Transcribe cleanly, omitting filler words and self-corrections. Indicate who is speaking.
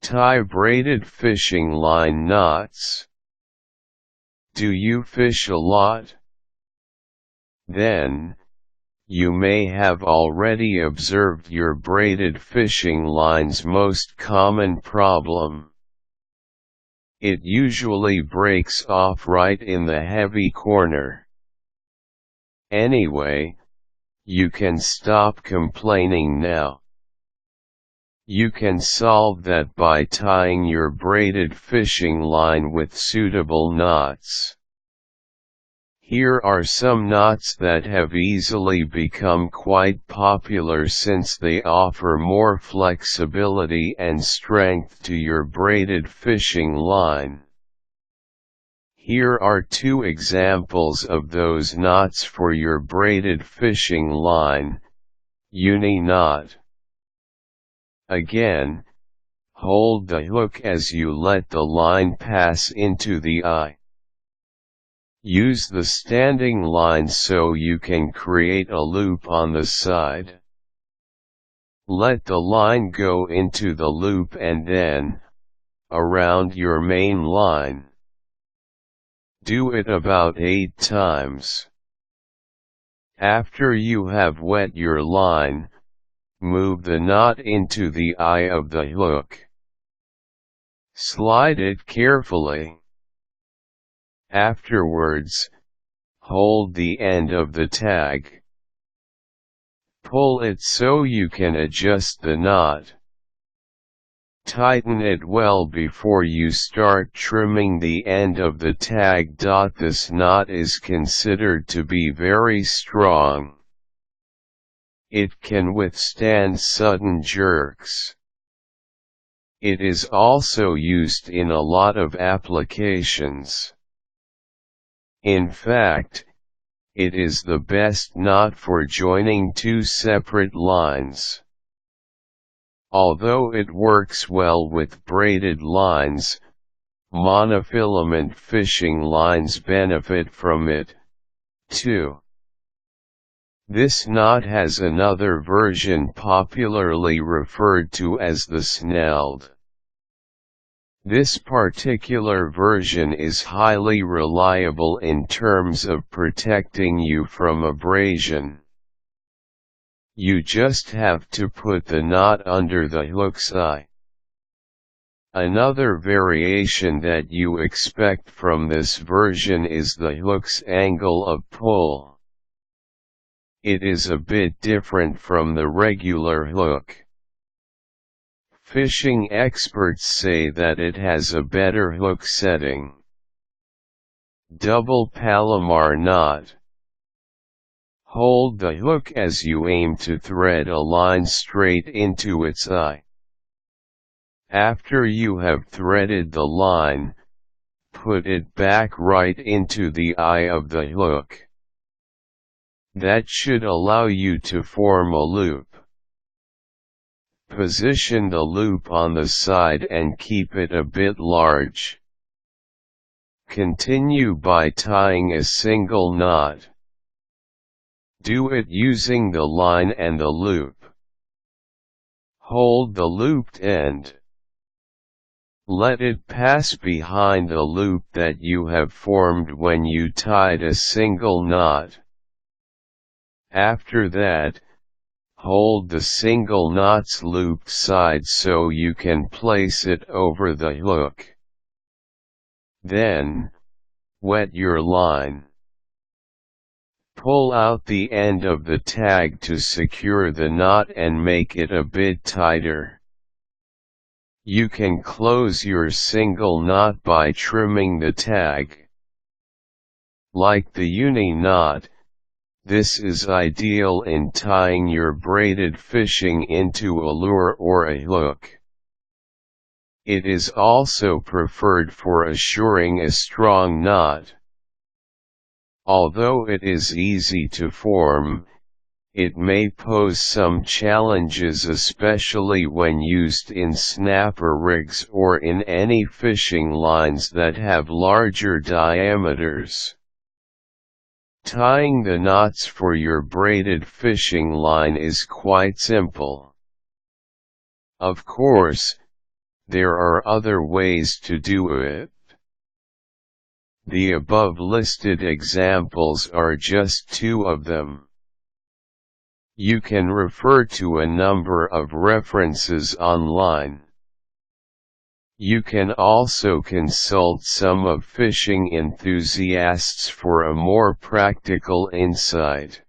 Speaker 1: Tie braided fishing line knots. Do you fish a lot? Then, you may have already observed your braided fishing line's most common problem. It usually breaks off right in the heavy corner. Anyway, you can stop complaining now. You can solve that by tying your braided fishing line with suitable knots. Here are some knots that have easily become quite popular since they offer more flexibility and strength to your braided fishing line. Here are 2 examples of those knots for your braided fishing line. Uni knot. Again, hold the hook as you let the line pass into the eye. Use the standing line so you can create a loop on the side. Let the line go into the loop and then, around your main line. Do it about 8 times. After you have wet your line, move the knot into the eye of the hook. Slide it carefully. Afterwards, hold the end of the tag. Pull it so you can adjust the knot. Tighten it well before you start trimming the end of the tag. This knot is considered to be very strong. It can withstand sudden jerks. It is also used in a lot of applications. In fact, it is the best knot for joining 2 separate lines. Although it works well with braided lines, monofilament fishing lines benefit from it, too. This knot has another version popularly referred to as the snelled. This particular version is highly reliable in terms of protecting you from abrasion. You just have to put the knot under the hook's eye. Another variation that you expect from this version is the hook's angle of pull. It is a bit different from the regular hook. Fishing experts say that it has a better hook setting. Double palomar knot. Hold the hook as you aim to thread a line straight into its eye. After you have threaded the line, put it back right into the eye of the hook. That should allow you to form a loop. Position the loop on the side and keep it a bit large. Continue by tying a single knot. Do it using the line and the loop. Hold the looped end. Let it pass behind the loop that you have formed when you tied a single knot. After that, hold the single knot's looped side so you can place it over the hook. Then, wet your line. Pull out the end of the tag to secure the knot and make it a bit tighter. You can close your single knot by trimming the tag. Like the uni knot, this is ideal in tying your braided fishing into a lure or a hook. It is also preferred for assuring a strong knot. Although it is easy to form, it may pose some challenges, especially when used in snapper rigs or in any fishing lines that have larger diameters. Tying the knots for your braided fishing line is quite simple. Of course, there are other ways to do it. The above listed examples are just two of them. You can refer to a number of references online. You can also consult some of fishing enthusiasts for a more practical insight.